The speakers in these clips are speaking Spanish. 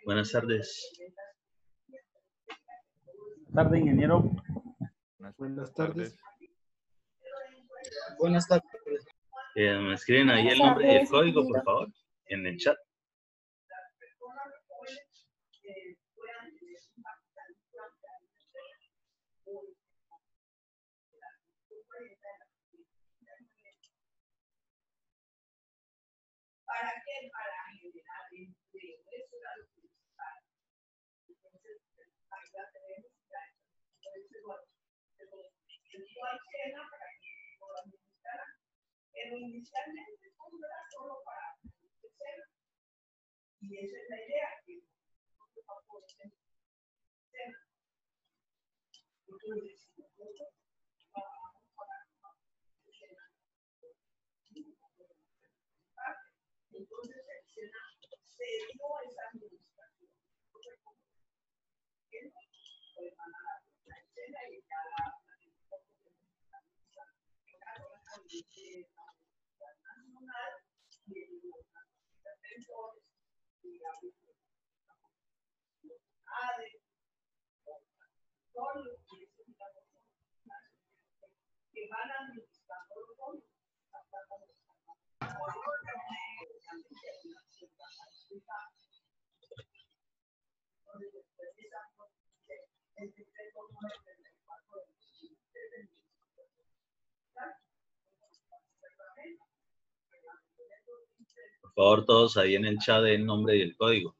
Buenas tardes. Buenas tardes, ingeniero. Buenas tardes. Buenas tardes. Me escriben ahí el nombre y el código, por favor, en el chat. Por favor, todos ahí en el chat el nombre y el código.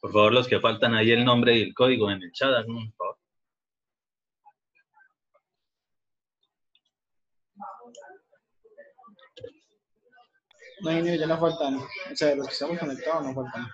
Por favor, los que faltan ahí el nombre y el código en el chat, háganme un favor. No, ingeniero, ya no faltan. O sea, los que estamos conectados no faltan.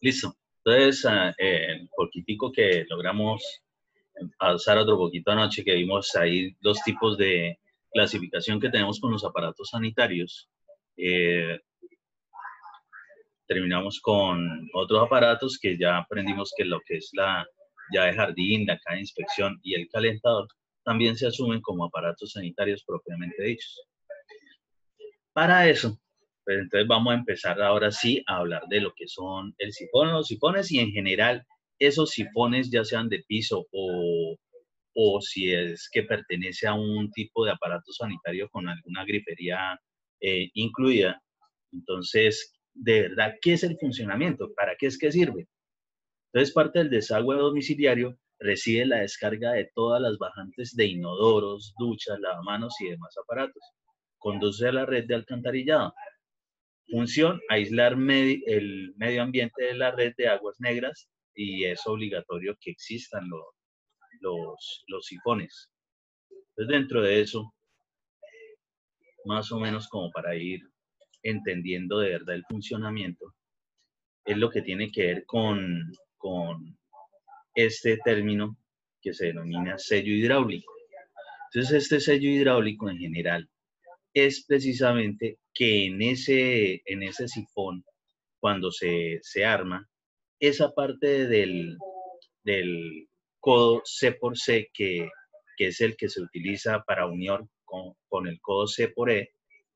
Listo. Entonces, el poquitico que logramos avanzar otro poquito anoche, que vimos ahí los tipos de clasificación que tenemos con los aparatos sanitarios, terminamos con otros aparatos que ya aprendimos que lo que es la llave de jardín, la caja de inspección y el calentador también se asumen como aparatos sanitarios propiamente dichos. Para eso, pues entonces vamos a empezar ahora sí a hablar de lo que son el sifón, los sifones y en general esos sifones ya sean de piso o si es que pertenece a un tipo de aparato sanitario con alguna grifería incluida. Entonces, de verdad, ¿qué es el funcionamiento? ¿Para qué es que sirve? Entonces, parte del desagüe domiciliario recibe la descarga de todas las bajantes de inodoros, duchas, lavamanos y demás aparatos. Conduce a la red de alcantarillado. Función, aislar el medio ambiente de la red de aguas negras y es obligatorio que existan los sifones. Entonces, dentro de eso, más o menos como para ir entendiendo de verdad el funcionamiento, es lo que tiene que ver con este término que se denomina sello hidráulico. Entonces, este sello hidráulico en general es precisamente que en ese sifón, cuando se arma, esa parte del codo C por C, que es el que se utiliza para unión con el codo C por E,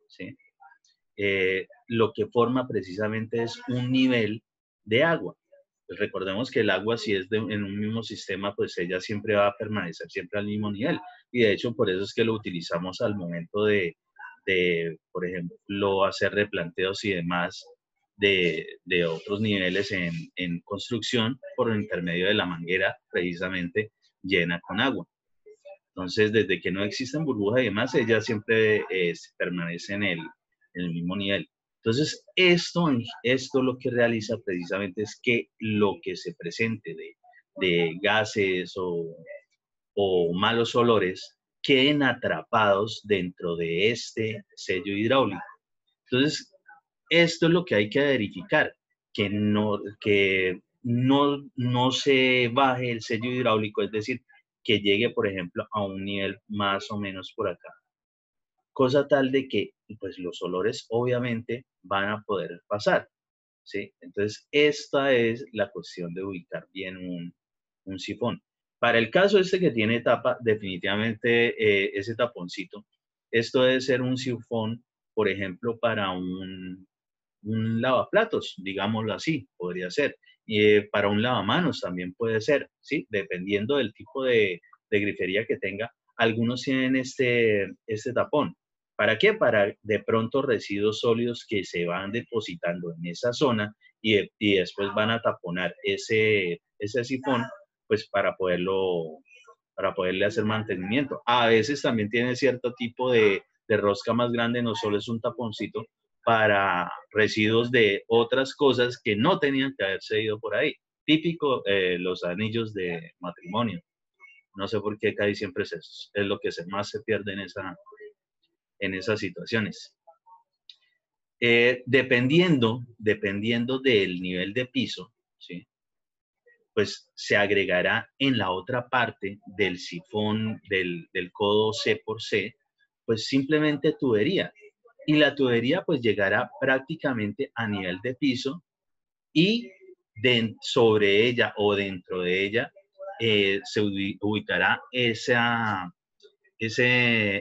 ¿sí? Lo que forma precisamente es un nivel de agua. Pues recordemos que el agua, si es en un mismo sistema, pues ella siempre va a permanecer siempre al mismo nivel. Y de hecho, por eso es que lo utilizamos al momento por ejemplo, hacer replanteos y demás de otros niveles en construcción por intermedio de la manguera, precisamente llena con agua. Entonces, desde que no existen burbujas y demás, ella siempre permanece en el mismo nivel. Entonces, esto lo que realiza precisamente es que lo que se presente de gases o malos olores queden atrapados dentro de este sello hidráulico. Entonces, esto es lo que hay que verificar, que no se baje el sello hidráulico, es decir, que llegue, por ejemplo, a un nivel más o menos por acá. Cosa tal de que, pues, los olores obviamente van a poder pasar, ¿sí? Entonces, esta es la cuestión de ubicar bien un sifón. Para el caso este que tiene tapa, definitivamente ese taponcito, esto debe ser un sifón, por ejemplo, para un lavaplatos, digámoslo así, podría ser. Para un lavamanos también puede ser, ¿sí? Dependiendo del tipo de grifería que tenga. Algunos tienen este tapón. ¿Para qué? Para de pronto residuos sólidos que se van depositando en esa zona y después van a taponar ese sifón, pues para poderle hacer mantenimiento. A veces también tiene cierto tipo de rosca más grande, no solo es un taponcito, para residuos de otras cosas que no tenían que haberse ido por ahí. Típico, los anillos de matrimonio. No sé por qué casi siempre es eso. Es lo que más se pierde en esas situaciones. Dependiendo del nivel de piso, ¿sí? Pues se agregará en la otra parte del sifón del codo C por C, pues simplemente tubería. Y la tubería pues llegará prácticamente a nivel de piso y sobre ella o dentro de ella se ubicará ese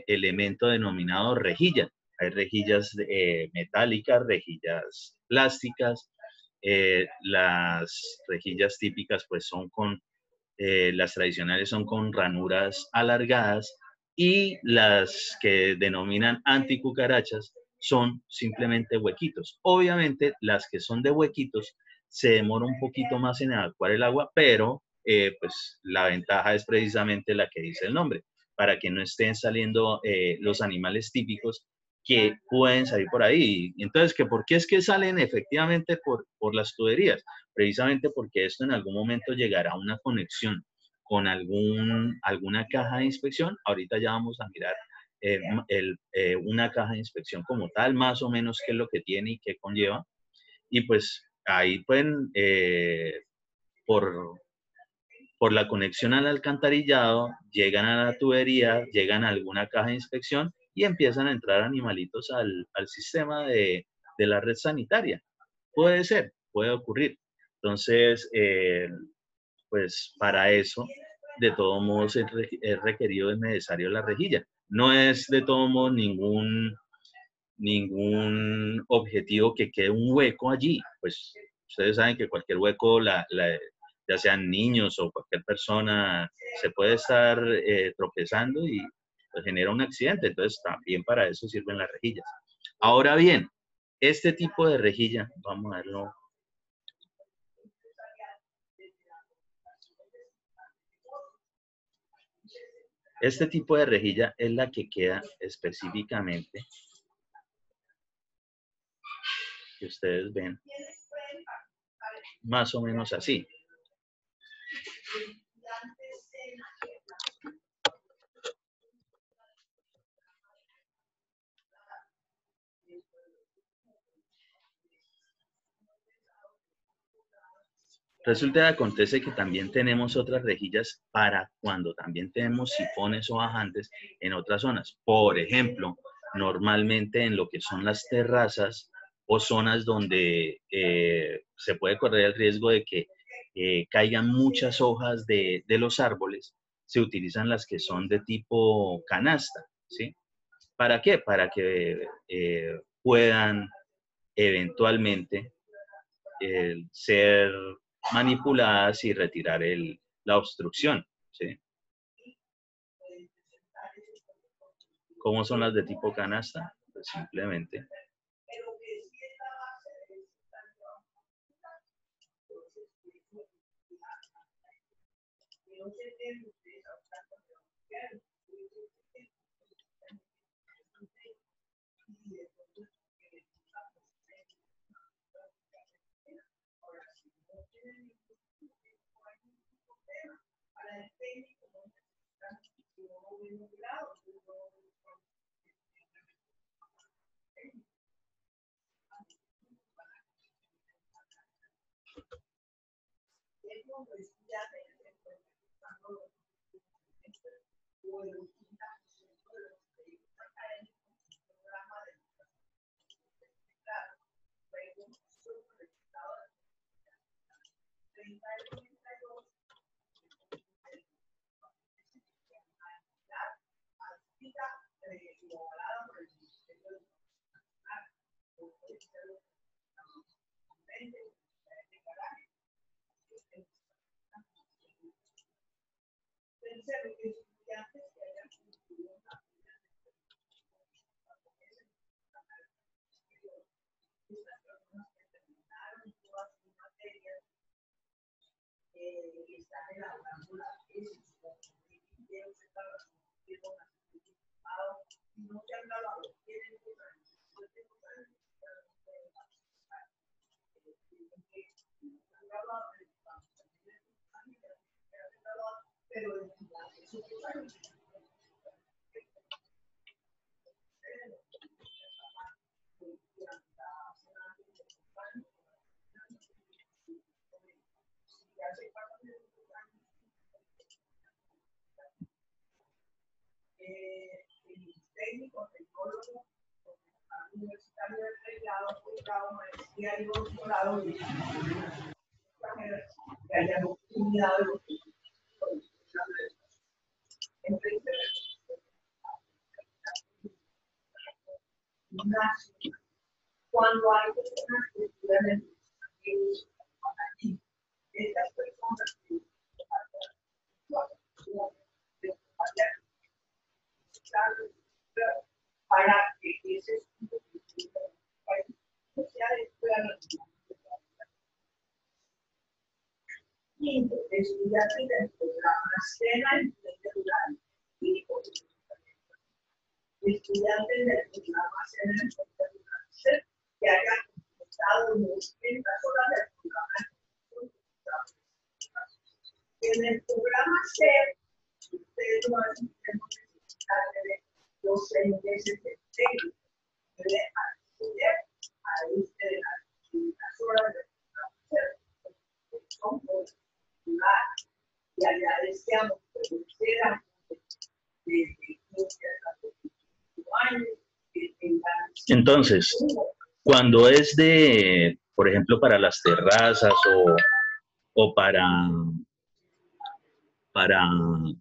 elemento denominado rejilla. Hay rejillas metálicas, rejillas plásticas. Las rejillas típicas pues son las tradicionales son con ranuras alargadas y las que denominan anticucarachas son simplemente huequitos. Obviamente las que son de huequitos se demora un poquito más en evacuar el agua, pero pues la ventaja es precisamente la que dice el nombre, para que no estén saliendo los animales típicos que pueden salir por ahí. Entonces, ¿por qué es que salen efectivamente por las tuberías? Precisamente porque esto en algún momento llegará a una conexión con alguna caja de inspección. Ahorita ya vamos a mirar una caja de inspección como tal, más o menos qué es lo que tiene y qué conlleva. Y pues ahí pueden, por la conexión al alcantarillado, llegan a la tubería, llegan a alguna caja de inspección y empiezan a entrar animalitos al sistema de la red sanitaria. Puede ser, puede ocurrir. Entonces, pues para eso, de todos modos, es requerido, es necesario la rejilla. No es de todos modos ningún objetivo que quede un hueco allí. Pues ustedes saben que cualquier hueco, ya sean niños o cualquier persona, se puede estar tropezando y pues, genera un accidente. Entonces también para eso sirven las rejillas. Ahora bien, este tipo de rejilla, vamos a verlo. Este tipo de rejilla es la que queda específicamente, que ustedes ven, más o menos así. Resulta que acontece que también tenemos otras rejillas para cuando también tenemos sifones o bajantes en otras zonas. Por ejemplo, normalmente en lo que son las terrazas o zonas donde se puede correr el riesgo de que caigan muchas hojas de los árboles, se utilizan las que son de tipo canasta, ¿sí? ¿Para qué? Para que puedan eventualmente ser manipuladas y retirar la obstrucción, ¿sí? ¿Cómo son las de tipo canasta? Pues simplemente cuando hay personas que estudian estas personas para que ese quinto, estudiantes del programa SENA en rural y estudiantes del programa SENA en rural que hayan completado unas 30 horas del programa. En el programa SER, ustedes no van a necesitar de los 6 meses de técnico, debe acceder a las horas del programa SER, que son por lugar, y allá deseamos conocer a desde 15 hasta 25 años que tengan. entonces, cuando es de, por ejemplo, para las terrazas o para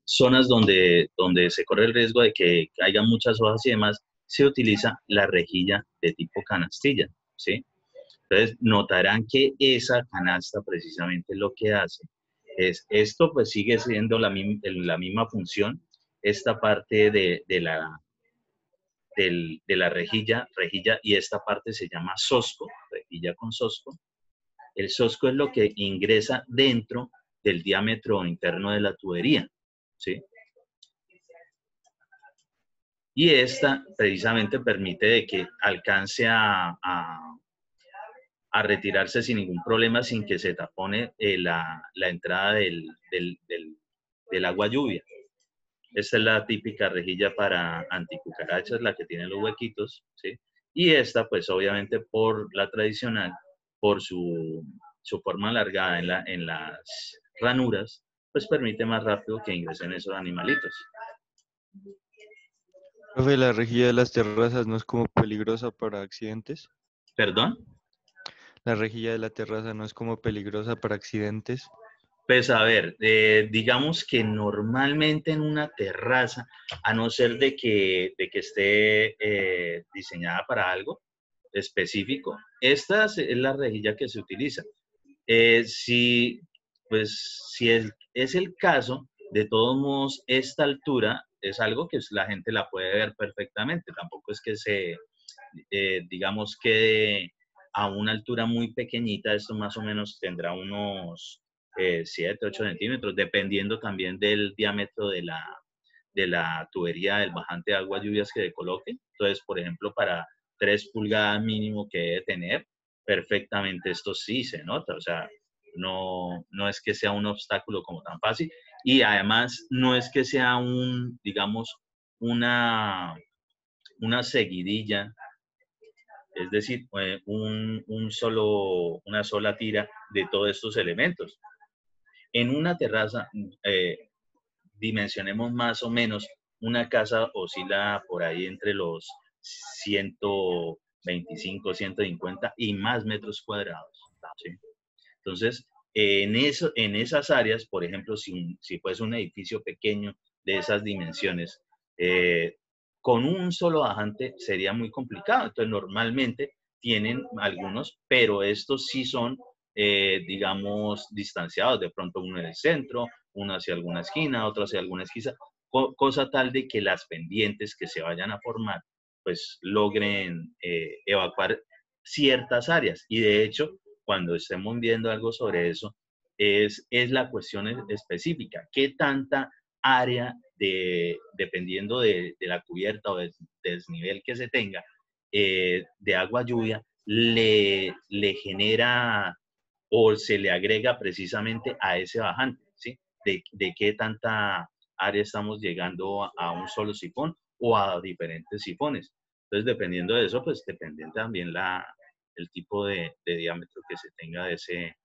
zonas donde se corre el riesgo de que haya muchas hojas y demás, se utiliza la rejilla de tipo canastilla, ¿sí? Entonces, notarán que esa canasta precisamente lo que hace es, esto pues sigue siendo la misma función, esta parte de la rejilla, y esta parte se llama sosco, rejilla con sosco. El sosco es lo que ingresa dentro del diámetro interno de la tubería, ¿sí? Y esta precisamente permite de que alcance a retirarse sin ningún problema, sin que se tapone la entrada del agua lluvia. Esta es la típica rejilla para anticucarachas, la que tiene los huequitos, ¿sí? Y esta, pues obviamente por la tradicional, por su forma alargada en las ranuras, pues permite más rápido que ingresen esos animalitos. Profe, la rejilla de las terrazas no es como peligrosa para accidentes. ¿Perdón? La rejilla de la terraza no es como peligrosa para accidentes. Pues a ver, digamos que normalmente en una terraza, a no ser de que esté diseñada para algo específico, esta es la rejilla que se utiliza. Si, pues, si es el caso, de todos modos, esta altura es algo que la gente la puede ver perfectamente. Tampoco es que digamos, quede a una altura muy pequeñita. Esto más o menos tendrá unos 7, 8 centímetros, dependiendo también del diámetro de la tubería del bajante de agua lluvias que le coloque. Entonces, por ejemplo, para 3 pulgadas mínimo que debe tener, perfectamente esto sí se nota. O sea, no es que sea un obstáculo como tan fácil, y además no es que sea digamos, una seguidilla, es decir, una sola tira de todos estos elementos. En una terraza, dimensionemos más o menos, una casa oscila por ahí entre los 125, 150 y más metros cuadrados, ¿sí? Entonces, en esas áreas, por ejemplo, si fuese un edificio pequeño de esas dimensiones, con un solo bajante sería muy complicado. Entonces, normalmente tienen algunos, pero estos sí son, digamos, distanciados. De pronto uno en el centro, uno hacia alguna esquina, otro hacia alguna esquina, cosa tal de que las pendientes que se vayan a formar, pues logren evacuar ciertas áreas. Y de hecho, cuando estemos viendo algo sobre eso, es la cuestión específica. ¿Qué tanta área, dependiendo de la cubierta o del desnivel que se tenga, de agua lluvia, le genera o se le agrega precisamente a ese bajante, ¿sí? De qué tanta área estamos llegando a un solo sifón o a diferentes sifones. Entonces, dependiendo de eso, pues depende también el tipo de diámetro que se tenga de ese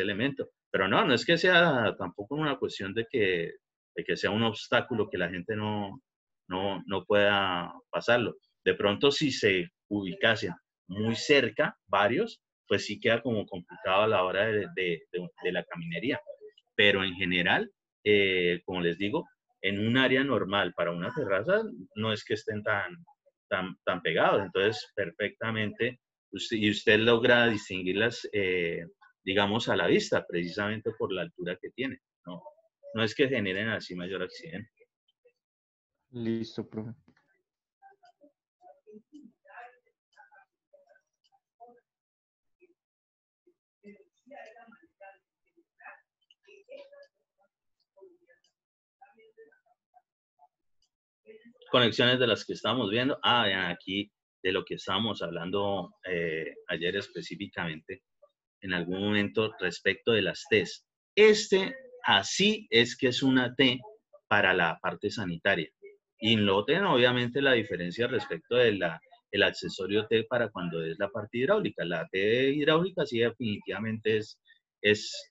elemento. Pero no es que sea tampoco una cuestión de que sea un obstáculo que la gente no pueda pasarlo. De pronto, si se ubicasen muy cerca, varios, pues sí queda como complicado a la hora de la caminería. Pero en general, como les digo, en un área normal para una terraza, no es que estén tan pegados. Entonces, perfectamente, usted logra distinguirlas, digamos, a la vista, precisamente por la altura que tiene. No es que generen así mayor accidente. Listo, profe. Conexiones de las que estamos viendo. Vean aquí de lo que estábamos hablando ayer específicamente, en algún momento, respecto de las T's. Así es que es una T para la parte sanitaria. Y noten obviamente la diferencia respecto de el accesorio T para cuando es la parte hidráulica. La T hidráulica sí definitivamente es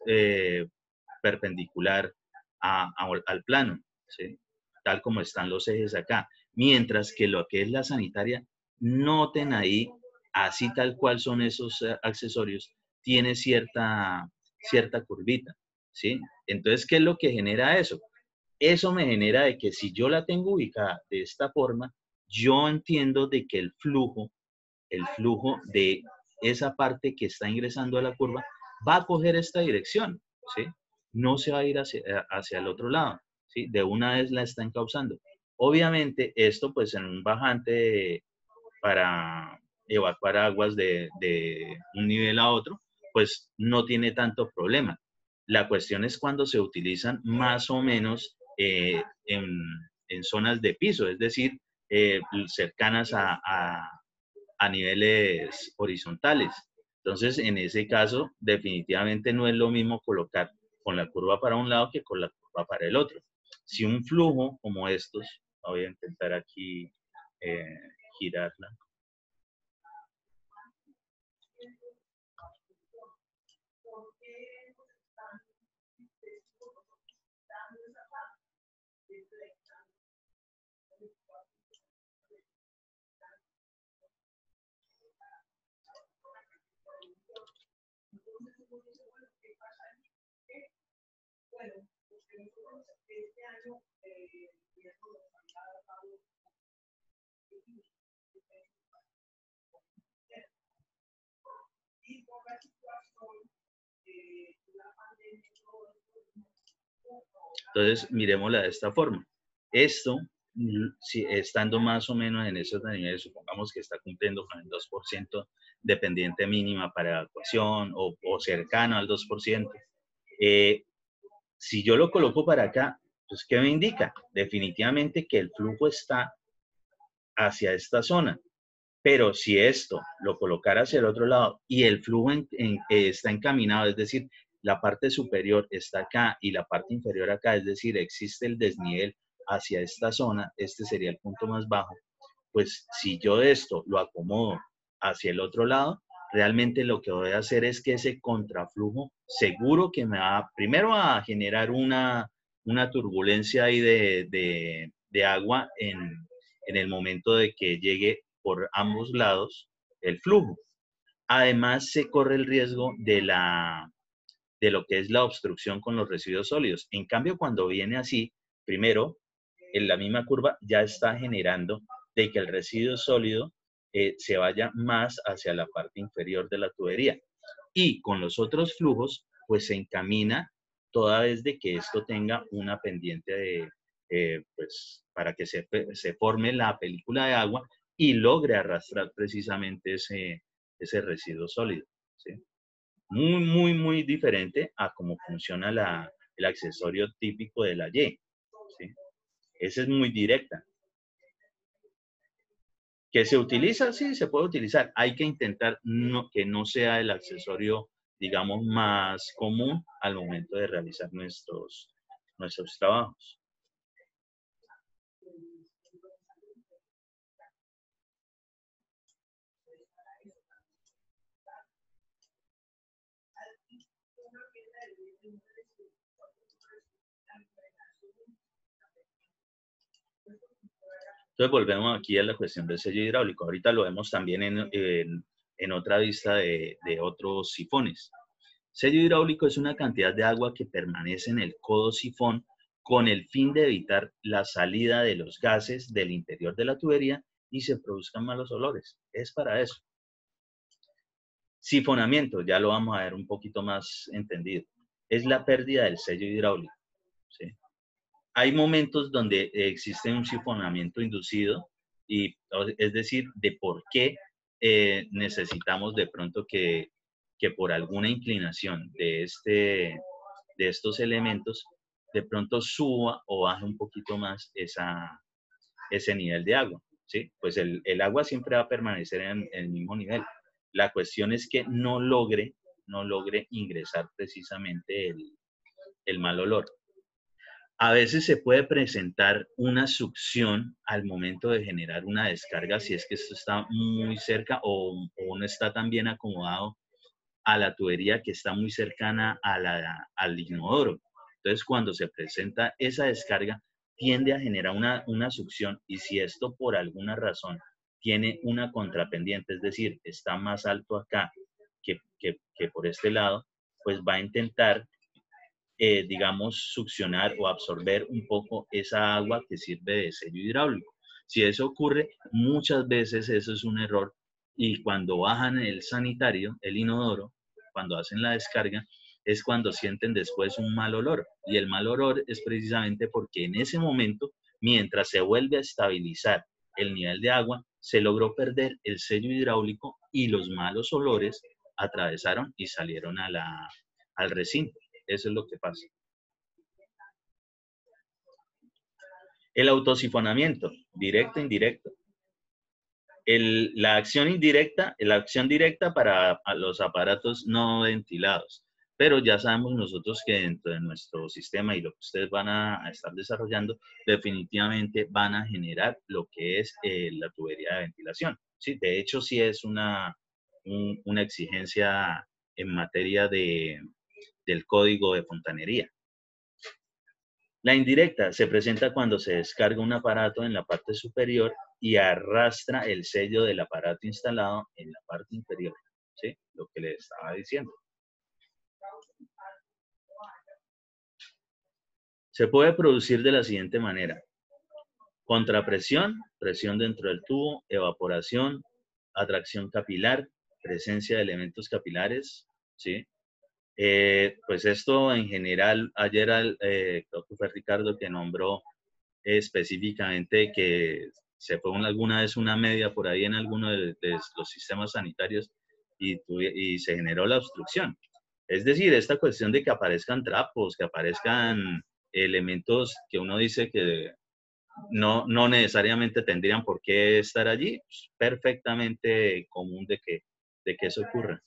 perpendicular al plano, ¿sí? Tal como están los ejes acá. Mientras que lo que es la sanitaria, noten ahí, así tal cual son esos accesorios, tiene cierta curvita, ¿sí? Entonces, ¿qué es lo que genera eso? Eso me genera de que si yo la tengo ubicada de esta forma, yo entiendo de que el flujo de esa parte que está ingresando a la curva va a coger esta dirección, ¿sí? No se va a ir hacia el otro lado, ¿sí? De una vez la está encauzando. Obviamente, esto pues en un bajante para evacuar aguas de un nivel a otro, pues no tiene tanto problema. La cuestión es cuando se utilizan más o menos en zonas de piso, es decir, cercanas a niveles horizontales. Entonces, en ese caso, definitivamente no es lo mismo colocar con la curva para un lado que con la curva para el otro. Si un flujo como estos, voy a intentar aquí eh, girarla. Entonces, miremosla de esta forma. Esto, si estando más o menos en esos niveles, supongamos que está cumpliendo con el 2% de pendiente mínima para evacuación o cercano al 2%, si yo lo coloco para acá, pues ¿qué me indica? Definitivamente que el flujo está hacia esta zona. Pero si esto lo colocara hacia el otro lado y el flujo está encaminado, es decir, la parte superior está acá y la parte inferior acá, es decir, existe el desnivel hacia esta zona, este sería el punto más bajo, pues si yo esto lo acomodo hacia el otro lado, realmente lo que voy a hacer es que ese contraflujo seguro que me va primero a generar una turbulencia ahí de agua en el momento de que llegue por ambos lados el flujo. Además, se corre el riesgo de lo que es la obstrucción con los residuos sólidos. En cambio, cuando viene así, primero, en la misma curva ya está generando de que el residuo sólido se vaya más hacia la parte inferior de la tubería. Y con los otros flujos, pues se encamina toda vez de que esto tenga una pendiente pues para que se forme la película de agua y logre arrastrar precisamente ese residuo sólido, ¿sí? Muy, muy, muy diferente a cómo funciona el accesorio típico de la Y, ¿sí? Esa es muy directa. ¿Que se utiliza? Sí, se puede utilizar. Hay que intentar que no sea el accesorio, digamos, más común al momento de realizar nuestros trabajos. Entonces volvemos aquí a la cuestión del sello hidráulico. Ahorita lo vemos también en otra vista de otros sifones. Sello hidráulico es una cantidad de agua que permanece en el codo sifón con el fin de evitar la salida de los gases del interior de la tubería y se produzcan malos olores. Es para eso. Sifonamiento, ya lo vamos a ver un poquito más entendido. Es la pérdida del sello hidráulico, ¿sí? Hay momentos donde existe un sifonamiento inducido, es decir, de por qué necesitamos de pronto que por alguna inclinación de estos elementos, de pronto suba o baje un poquito más ese nivel de agua, ¿sí? Pues el agua siempre va a permanecer en el mismo nivel. La cuestión es que no logre ingresar precisamente el mal olor. A veces se puede presentar una succión al momento de generar una descarga si es que esto está muy cerca o no está tan bien acomodado a la tubería que está muy cercana al inodoro. Entonces, cuando se presenta esa descarga, tiende a generar una succión y si esto por alguna razón tiene una contrapendiente, es decir, está más alto acá que por este lado, pues va a intentar digamos, succionar o absorber un poco esa agua que sirve de sello hidráulico. Si eso ocurre, muchas veces eso es un error y cuando bajan el sanitario, el inodoro, cuando hacen la descarga, es cuando sienten después un mal olor. Y el mal olor es precisamente porque en ese momento, mientras se vuelve a estabilizar el nivel de agua, se logró perder el sello hidráulico y los malos olores atravesaron y salieron al recinto. Eso es lo que pasa. El autosifonamiento, directo e indirecto. La acción directa para los aparatos no ventilados. Pero ya sabemos nosotros que dentro de nuestro sistema y lo que ustedes van a estar desarrollando, definitivamente van a generar lo que es la tubería de ventilación. ¿Sí? De hecho, sí es una exigencia en materia del código de fontanería. La indirecta se presenta cuando se descarga un aparato en la parte superior y arrastra el sello del aparato instalado en la parte inferior. ¿Sí? Lo que les estaba diciendo. Se puede producir de la siguiente manera. Contrapresión, presión dentro del tubo, evaporación, atracción capilar, presencia de elementos capilares, ¿sí? Pues esto en general, ayer creo que fue Ricardo que nombró específicamente que se fue alguna vez una media por ahí en alguno de los sistemas sanitarios y se generó la obstrucción. Es decir, esta cuestión de que aparezcan trapos, que aparezcan elementos que uno dice que no necesariamente tendrían por qué estar allí, pues perfectamente común de que eso ocurra.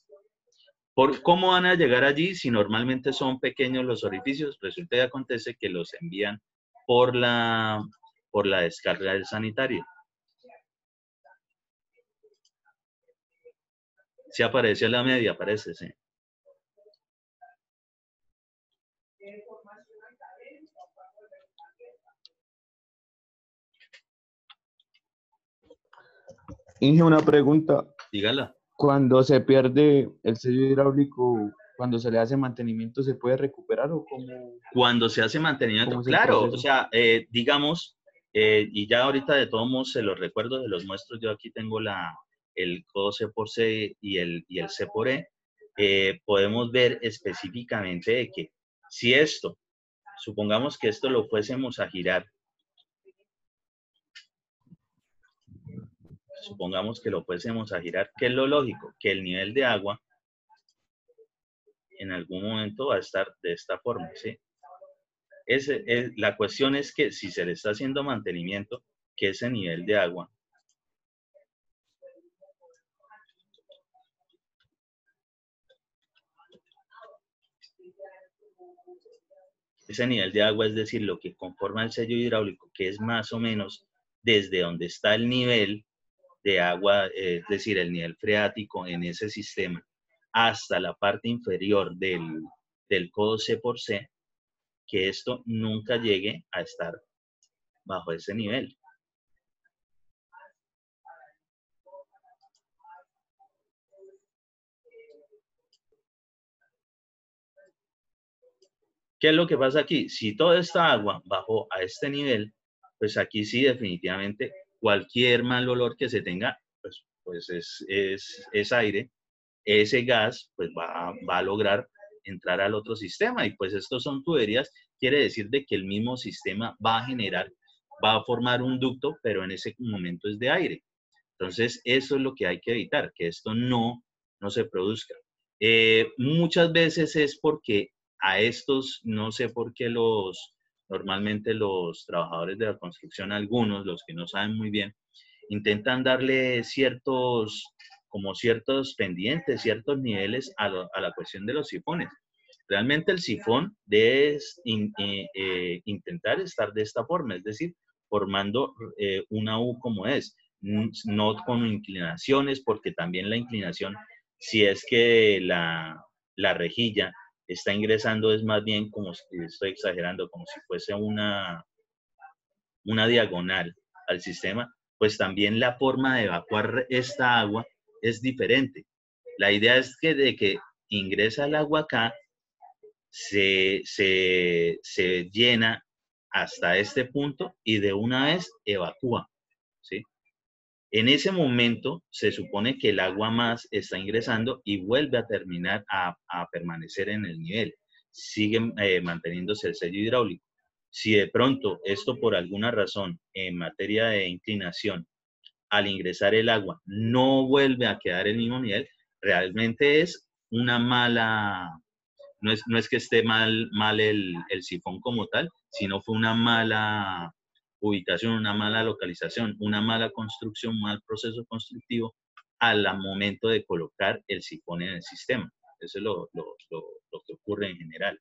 ¿Cómo van a llegar allí si normalmente son pequeños los orificios? Resulta y acontece que los envían por la descarga del sanitario. Si aparece la media, aparece, sí. Inge, una pregunta. Dígala. Cuando se pierde el sello hidráulico, cuando se le hace mantenimiento, ¿se puede recuperar o cómo? Cuando se hace mantenimiento, claro, o sea, digamos, y ya ahorita de todos modos se los recuerdo, se los muestro, yo aquí tengo el codo C por C y el C por E, podemos ver específicamente de que si esto, supongamos que esto lo fuésemos a girar, ¿qué es lo lógico? Que el nivel de agua en algún momento va a estar de esta forma, ¿sí? La cuestión es que si se le está haciendo mantenimiento, que ese nivel de agua es decir, lo que conforma el sello hidráulico, que es más o menos desde donde está el nivel de agua, es decir, el nivel freático en ese sistema, hasta la parte inferior del codo C por C, que esto nunca llegue a estar bajo ese nivel. ¿Qué es lo que pasa aquí? Si toda esta agua bajó a este nivel, pues aquí sí definitivamente cualquier mal olor que se tenga, pues es aire. Ese gas pues va a lograr entrar al otro sistema y pues estos son tuberías, quiere decir de que el mismo sistema va a formar un ducto, pero en ese momento es de aire. Entonces eso es lo que hay que evitar, que esto no se produzca. Muchas veces es porque a estos, no sé por qué normalmente los trabajadores de la construcción, algunos, los que no saben muy bien, intentan darle ciertos pendientes, ciertos niveles a la cuestión de los sifones. Realmente el sifón debe intentar estar de esta forma, es decir, formando una U como es, no con inclinaciones, porque también la inclinación, si es que la rejilla está ingresando, es más bien como, estoy exagerando, como si fuese una diagonal al sistema, pues también la forma de evacuar esta agua es diferente. La idea es que de que ingresa el agua acá, se llena hasta este punto y de una vez evacúa. En ese momento se supone que el agua más está ingresando y vuelve a terminar a permanecer en el nivel. Sigue manteniéndose el sello hidráulico. Si de pronto esto por alguna razón en materia de inclinación al ingresar el agua no vuelve a quedar el mismo nivel, realmente es una mala, no es que esté mal el sifón como tal, sino fue una mala ubicación, una mala localización, una mala construcción, un mal proceso constructivo al momento de colocar el sifón en el sistema. Eso es lo que ocurre en general.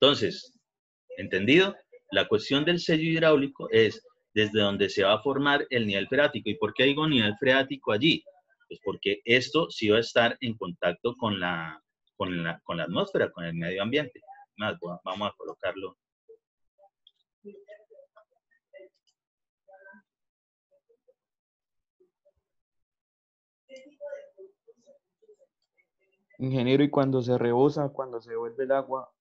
Entonces, ¿entendido? La cuestión del sello hidráulico es desde donde se va a formar el nivel freático. ¿Y por qué digo nivel freático allí? Pues porque esto sí va a estar en contacto con la atmósfera, con el medio ambiente. Más, vamos a colocarlo. Ingeniero, y cuando se rebosa, cuando se vuelve el agua,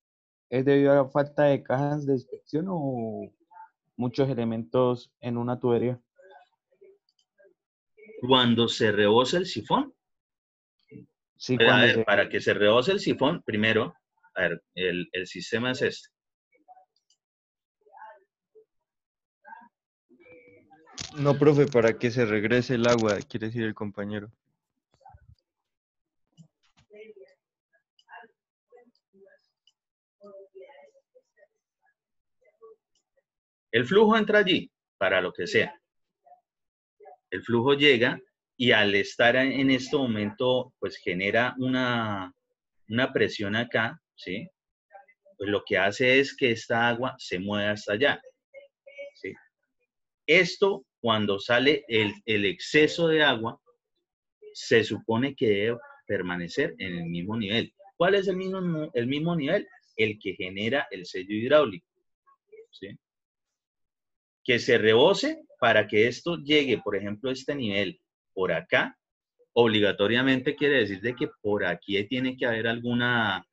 ¿es debido a la falta de cajas de inspección o muchos elementos en una tubería? Cuando se rebosa el sifón, Sí, a cuando ver, se... para que se rebose el sifón, primero, a ver, el sistema es este. No, profe, para que se regrese el agua, quiere decir el compañero. El flujo entra allí, para lo que sea. El flujo llega y al estar en este momento, pues genera una presión acá, ¿sí? Pues lo que hace es que esta agua se mueva hasta allá, ¿sí? Esto, cuando sale el exceso de agua, se supone que debe permanecer en el mismo nivel. ¿Cuál es el mismo nivel? El que genera el sello hidráulico, ¿sí? Que se rebose para que esto llegue, por ejemplo, a este nivel por acá, obligatoriamente quiere decir de que por aquí tiene que haber alguna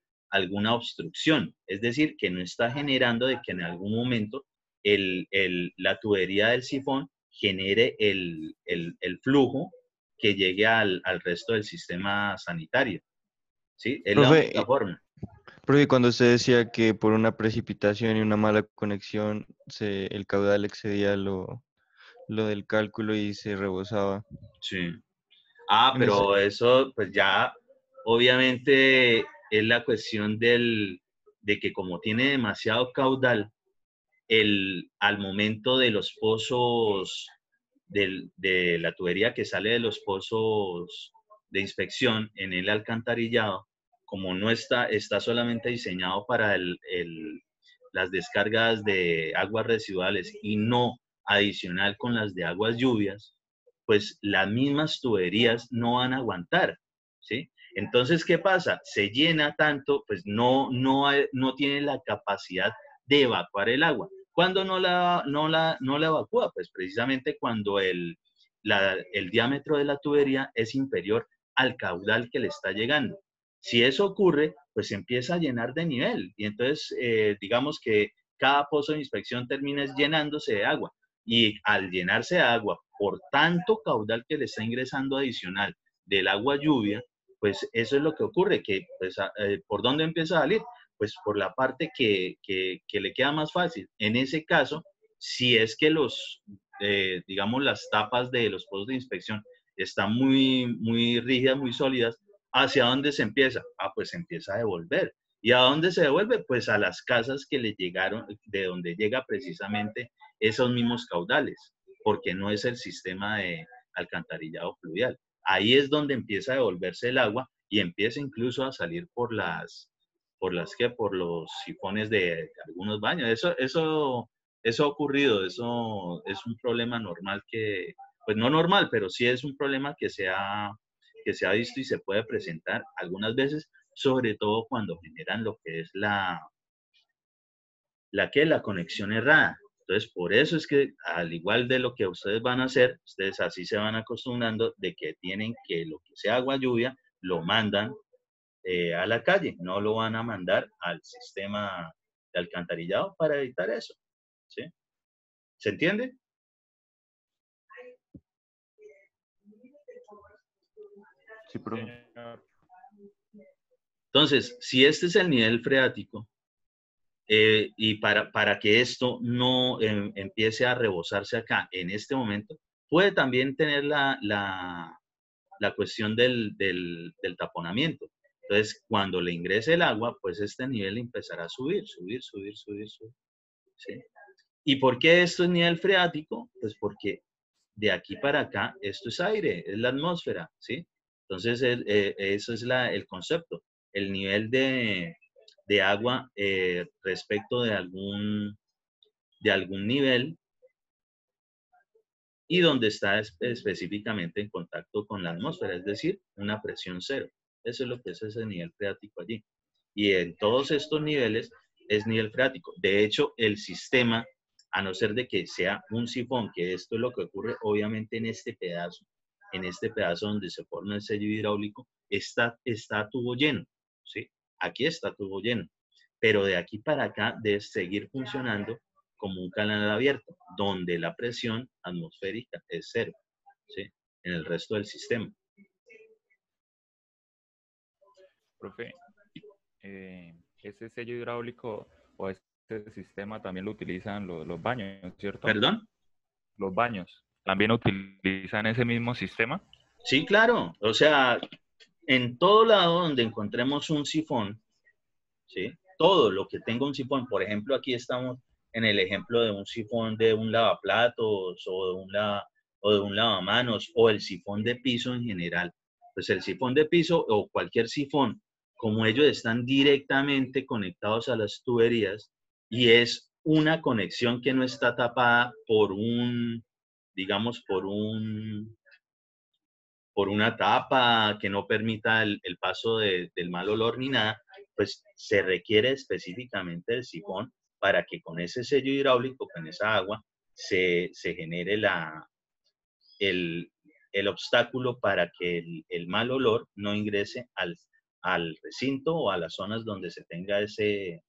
obstrucción, es decir, que no está generando de que en algún momento la tubería del sifón genere el flujo que llegue al resto del sistema sanitario, ¿sí? Es la Profe, única forma. profe, cuando usted decía que por una precipitación y una mala conexión el caudal excedía lo del cálculo y se rebosaba. Sí. Ah, En ese- pero eso pues ya obviamente es la cuestión de que como tiene demasiado caudal, al momento de los pozos, de la tubería que sale de los pozos de inspección en el alcantarillado, como no está solamente diseñado para las descargas de aguas residuales y no adicional con las de aguas lluvias, pues las mismas tuberías no van a aguantar, ¿sí? Entonces, ¿qué pasa? Se llena tanto, pues no tiene la capacidad de evacuar el agua. ¿Cuándo no la evacúa? Pues precisamente cuando el diámetro de la tubería es inferior al caudal que le está llegando. Si eso ocurre, pues se empieza a llenar de nivel y entonces digamos que cada pozo de inspección termina llenándose de agua y al llenarse de agua por tanto caudal que le está ingresando adicional del agua lluvia, pues eso es lo que ocurre, que pues, ¿por dónde empieza a salir? Pues por la parte que le queda más fácil. En ese caso, si es que digamos, las tapas de los pozos de inspección están muy rígidas, muy sólidas, ¿hacia dónde se empieza? Ah, pues se empieza a devolver. ¿Y a dónde se devuelve? Pues a las casas que le llegaron, de donde llega precisamente esos mismos caudales, porque no es el sistema de alcantarillado fluvial. Ahí es donde empieza a devolverse el agua y empieza incluso a salir por los sifones de algunos baños. Eso ha ocurrido, eso es un problema normal pues no normal, pero sí es un problema que se ha visto y se puede presentar algunas veces, sobre todo cuando generan lo que es la conexión errada. Entonces, por eso es que al igual de lo que ustedes van a hacer, ustedes así se van acostumbrando de que tienen que lo que sea agua lluvia, lo mandan a la calle, no lo van a mandar al sistema de alcantarillado para evitar eso. ¿Sí? ¿Se entiende? Sí, profe. Entonces, si este es el nivel freático, y para que esto no empiece a rebosarse acá en este momento, puede también tener la cuestión del taponamiento. Entonces, cuando le ingrese el agua, pues este nivel empezará a subir, subir, subir, subir, subir. ¿Sí? ¿Y por qué esto es nivel freático? Pues porque de aquí para acá esto es aire, es la atmósfera, ¿sí? Entonces, eso es el concepto. El nivel de agua respecto de algún nivel y donde está específicamente en contacto con la atmósfera, es decir, una presión cero. Eso es lo que es ese nivel freático allí. Y en todos estos niveles es nivel freático. De hecho, el sistema, a no ser de que sea un sifón, que esto es lo que ocurre obviamente en este pedazo donde se forma el sello hidráulico, está tubo lleno, ¿sí? Aquí está tubo lleno. Pero de aquí para acá debe seguir funcionando como un canal abierto, donde la presión atmosférica es cero, ¿sí? En el resto del sistema. Profe, ese sello hidráulico o este sistema también lo utilizan los baños, ¿cierto? ¿Perdón? Los baños también utilizan ese mismo sistema. Sí, claro. O sea, en todo lado donde encontremos un sifón, ¿sí? Todo lo que tenga un sifón, por ejemplo, aquí estamos en el ejemplo de un sifón de un lavaplatos o de un lavamanos o el sifón de piso en general. Pues el sifón de piso o cualquier sifón, como ellos están directamente conectados a las tuberías y es una conexión que no está tapada por digamos, por una tapa que no permita el paso del mal olor ni nada, pues se requiere específicamente el sifón para que con ese sello hidráulico, con esa agua, se genere el obstáculo para que el mal olor no ingrese al recinto o a las zonas donde se tenga ese